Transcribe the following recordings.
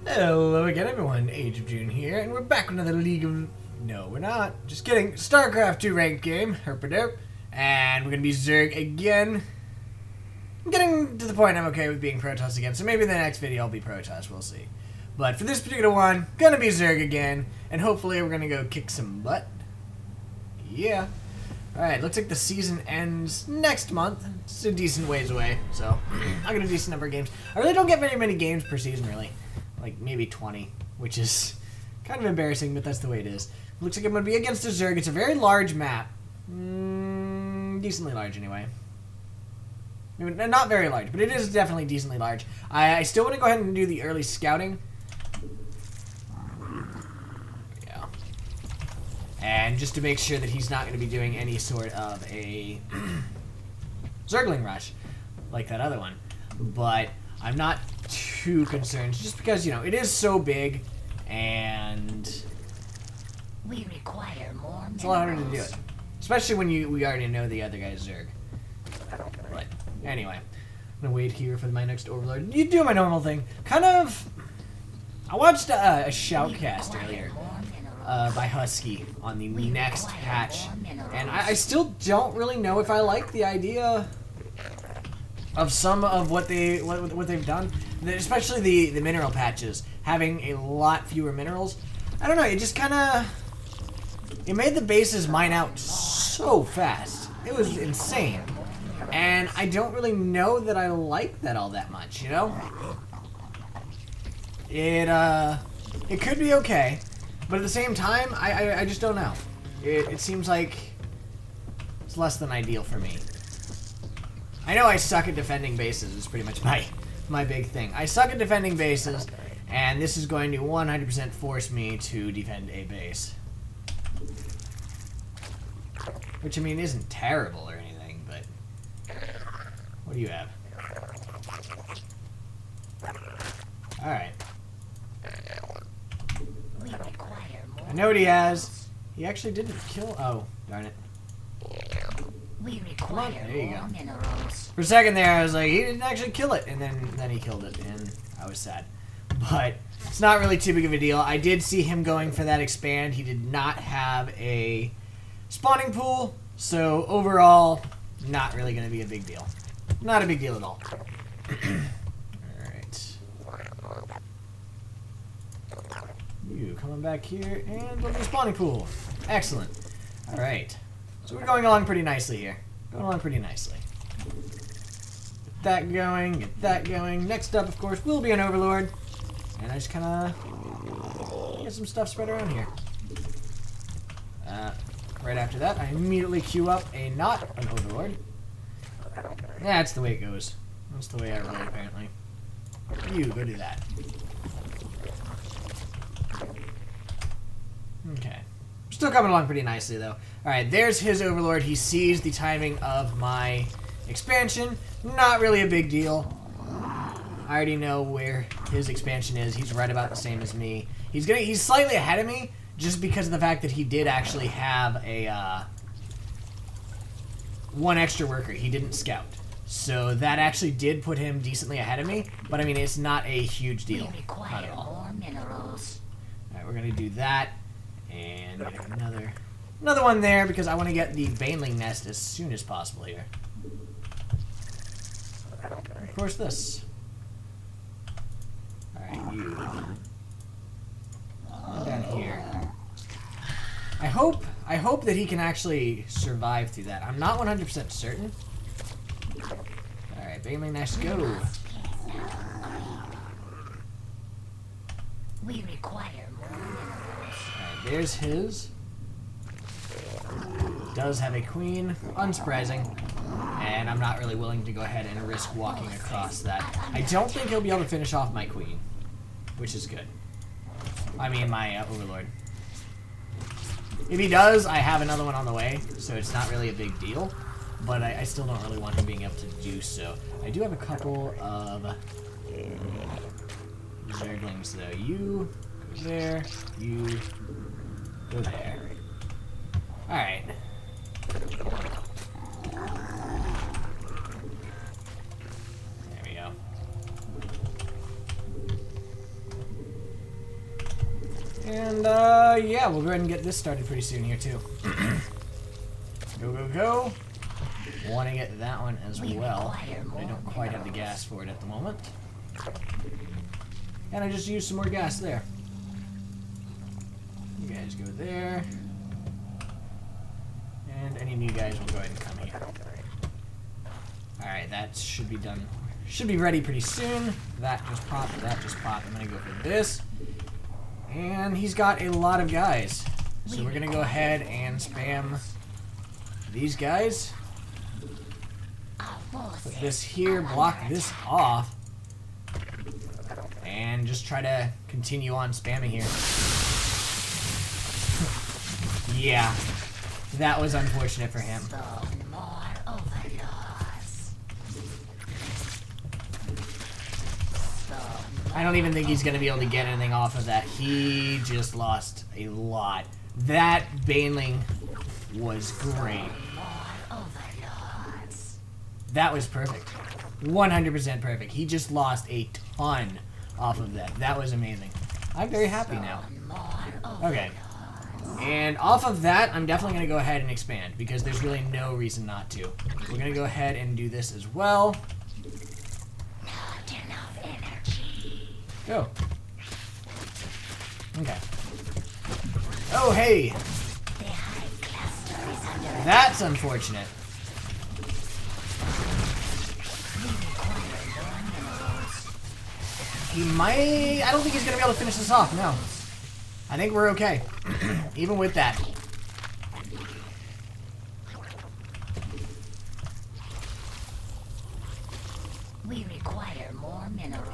Hello again everyone, Ageofdune here, and we're back with another League of... No, we're not. Just kidding. Starcraft 2 ranked game, herpaderp, and we're gonna be Zerg again. I'm getting to the point I'm okay with being Protoss again, so maybe in the next video I'll be Protoss, we'll see. But for this particular one, gonna be Zerg again, and hopefully we're gonna go kick some butt. Yeah. Alright, looks like the season ends next month. It's a decent ways away, so I got a decent number of games. I really don't get very many games per season, really. Like maybe 20, which is kind of embarrassing, but that's the way it is. Looks like I'm going to be against a Zerg. It's a very large map. Decently large, anyway. Not very large, but it is definitely decently large. I still want to go ahead and do the early scouting. Yeah. And just to make sure that he's not going to be doing any sort of a Zergling rush like that other one. But I'm not too concerned, just because, you know, it is so big, and we require more minerals. It's a lot harder to do it, especially when we already know the other guy's Zerg. But anyway, I'm gonna wait here for my next Overlord. You do my normal thing, kind of. I watched a shoutcast earlier by Husky on the next patch, and I still don't really know if I like the idea of some of what they've done, especially the mineral patches, having a lot fewer minerals. I don't know, it just kind of, it made the bases mine out so fast. It was insane, and I don't really know that I like that all that much, you know. It could be okay, but at the same time, I just don't know. It seems like it's less than ideal for me. I know I suck at defending bases, is pretty much my big thing. I suck at defending bases, and this is going to 100% force me to defend a base. Which, I mean, isn't terrible or anything, but what do you have? Alright. I know what he has. He actually didn't kill... Oh, darn it. We Come on, require there you more go. minerals. For a second there, I was like, he didn't actually kill it, and then he killed it, and I was sad. But it's not really too big of a deal. I did see him going for that expand. He did not have a spawning pool, so overall, not really going to be a big deal. Not a big deal at all. Alright. You coming back here and building a spawning pool. Excellent. Alright. So we're going along pretty nicely here. Going along pretty nicely. Get that going, get that going. Next up, of course, will be an Overlord. And I just kind of get some stuff spread around here. Right after that, I immediately queue up an Overlord. Yeah, that's the way it goes. That's the way I roll, apparently. You, go do that. Okay. Still coming along pretty nicely, though. Alright, there's his Overlord. He sees the timing of my expansion. Not really a big deal. I already know where his expansion is. He's right about the same as me. He's slightly ahead of me, just because of the fact that he did actually have a one extra worker. He didn't scout. So that actually did put him decently ahead of me. But I mean, it's not a huge deal. We require Not at all. more minerals. Alright, we're gonna do that. And another one there, because I want to get the Baneling nest as soon as possible here. Of course, this. Alright, you. Down here. I hope that he can actually survive through that. I'm not 100% certain. Alright, Baneling nest, go. We require more minerals. Alright, there's his. Does have a queen, unsurprising, and I'm not really willing to go ahead and risk walking across that. I don't think he'll be able to finish off my queen, which is good. I mean, my Overlord. If he does, I have another one on the way, so it's not really a big deal, but I still don't really want him being able to do so. I do have a couple of Zerglings, though. You go there, you go there. Alright. There we go. And, yeah, we'll go ahead and get this started pretty soon here, too. Go, go, go. Want to get that one as well. I don't quite have the gas for it at the moment. And I just used some more gas there. You guys go there. And any of you guys will go ahead and come here. Alright, that should be done. Should be ready pretty soon. That just popped, that just popped. I'm going to go for this. And he's got a lot of guys. So we're going to go ahead and spam these guys. Put this here, block this off. And just try to continue on spamming here. Yeah, that was unfortunate for him. I don't even think he's going to be able to get anything off of that. He just lost a lot. That Baneling was great. That was perfect. 100% perfect. He just lost a ton off of that. That was amazing. I'm very happy now. Okay. And off of that, I'm definitely going to go ahead and expand because there's really no reason not to. We're going to go ahead and do this as well. Go. Okay. Oh, hey! That's unfortunate. He might... I don't think he's going to be able to finish this off, no. I think we're okay. Even with that. We require more minerals.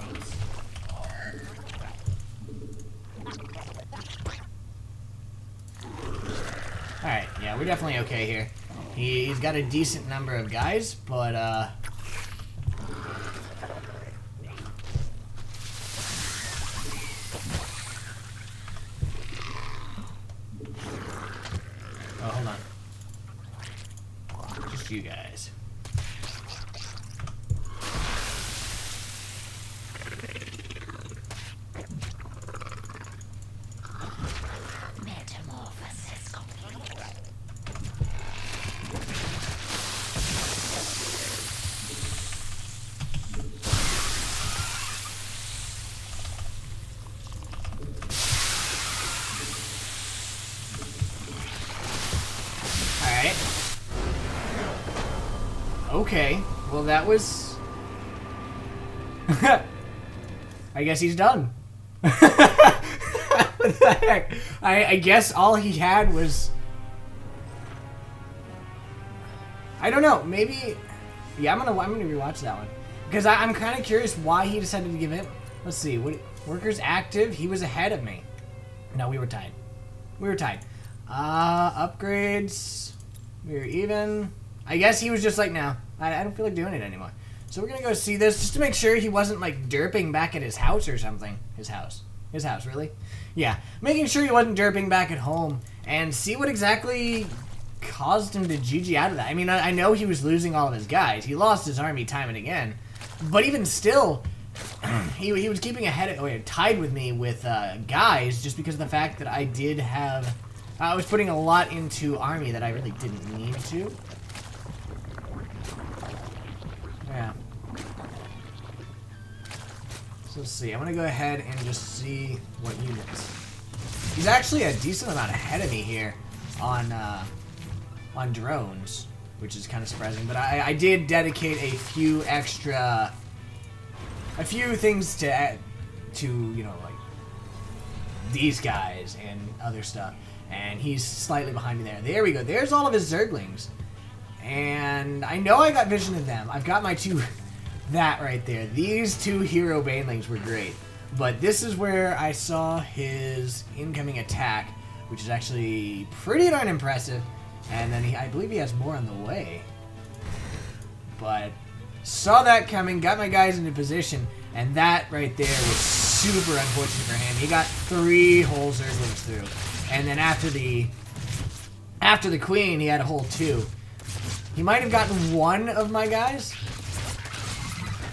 Alright, yeah, we're definitely okay here. He's got a decent number of guys, but, oh, hold on. Just you guys. Metamorphosis complete. Alright. Okay. Well, that was... I guess he's done. What the heck? I guess all he had was... I don't know. Maybe... Yeah, I'm gonna rewatch that one. Because I'm kind of curious why he decided to give in. Let's see. Workers active. He was ahead of me. No, we were tied. We were tied. Upgrades. We were even. I guess he was just like, no, I don't feel like doing it anymore. So we're going to go see this just to make sure he wasn't like derping back at his house or something. His house, really? Yeah. Making sure he wasn't derping back at home and see what exactly caused him to GG out of that. I mean, I know he was losing all of his guys. He lost his army time and again. But even still, he was keeping ahead of, or tied with me with guys just because of the fact that I did have... I was putting a lot into army that I really didn't need to. Yeah. So let's see. I'm going to go ahead and just see what units. He's actually a decent amount ahead of me here on drones, which is kind of surprising. But I did dedicate a few extra... a few things to add to, you know, like these guys and other stuff. And he's slightly behind me there. There we go. There's all of his Zerglings. And I know I got vision of them. I've got my two... that right there. These two hero Banelings were great. But this is where I saw his incoming attack, which is actually pretty darn impressive. And then I believe he has more on the way. But saw that coming, got my guys into position, and that right there was super unfortunate for him. He got 3 whole Zerglings through. And then after the queen, he had a whole 2. He might have gotten 1 of my guys.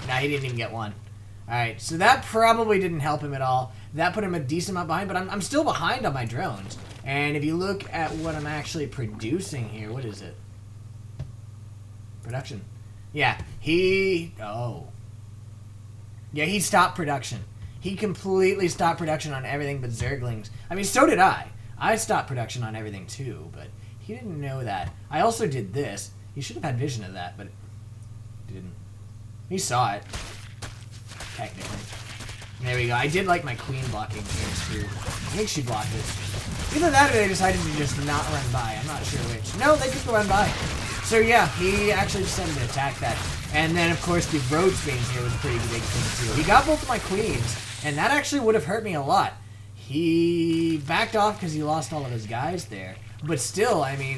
Nah, he didn't even get 1. Alright, so that probably didn't help him at all. That put him a decent amount behind, but I'm still behind on my drones. And if you look at what I'm actually producing here, what is it? Production. Yeah, oh. Yeah, he stopped production. He completely stopped production on everything but Zerglings. I mean, so did I. I stopped production on everything too, but he didn't know that. I also did this. He should have had vision of that, but he didn't. He saw it. Technically. There we go. I did like my queen blocking here too. I think she blocked it. Either that or they decided to just not run by. I'm not sure which. No, they could run by. So yeah, he actually decided to attack that. And then, of course, the road spains here was a pretty big thing too. He got both of my queens, and that actually would have hurt me a lot. He backed off because he lost all of his guys there. But still, I mean,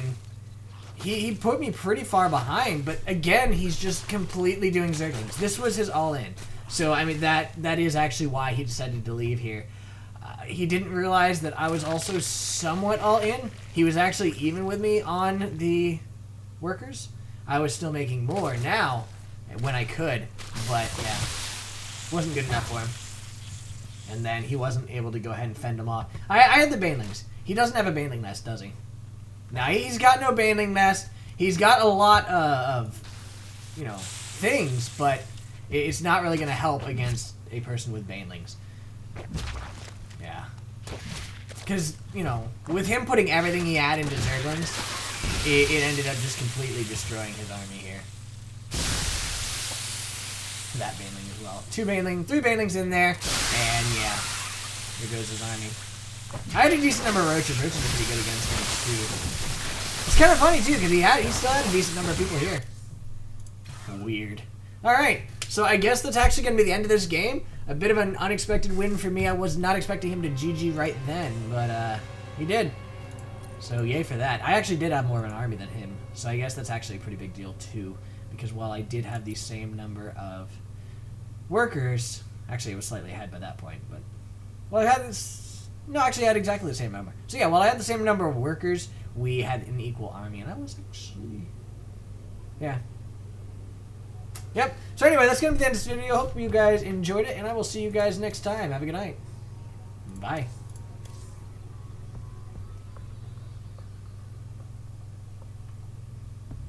he put me pretty far behind. But again, he's just completely doing Zerglings. This was his all-in. So, I mean, that is actually why he decided to leave here. He didn't realize that I was also somewhat all-in. He was actually even with me on the workers. I was still making more now when I could. But, yeah, wasn't good enough for him. And then he wasn't able to go ahead and fend him off. I had the Banelings. He doesn't have a Baneling nest, does he? Now, he's got no Baneling nest. He's got a lot of, you know, things, but it's not really going to help against a person with Banelings. Yeah. Because, you know, with him putting everything he had into Zerglings, it ended up just completely destroying his army here. That Baneling as well. 2 Baneling, 3 Banelings in there, and yeah, there goes his army. I had a decent number of roaches. Roaches are pretty good against him too. It's kind of funny too because he still had a decent number of people here. Weird. All right, so I guess that's actually going to be the end of this game. A bit of an unexpected win for me. I was not expecting him to GG right then, but he did. So yay for that. I actually did have more of an army than him, so I guess that's actually a pretty big deal too. Because while I did have the same number of workers, actually it was slightly ahead by that point, but well, I had this. No, actually, I had exactly the same number. So yeah, while I had the same number of workers, we had an equal army, and that was actually, yeah. Yep. So anyway, that's going to be the end of this video. Hope you guys enjoyed it, and I will see you guys next time. Have a good night. Bye.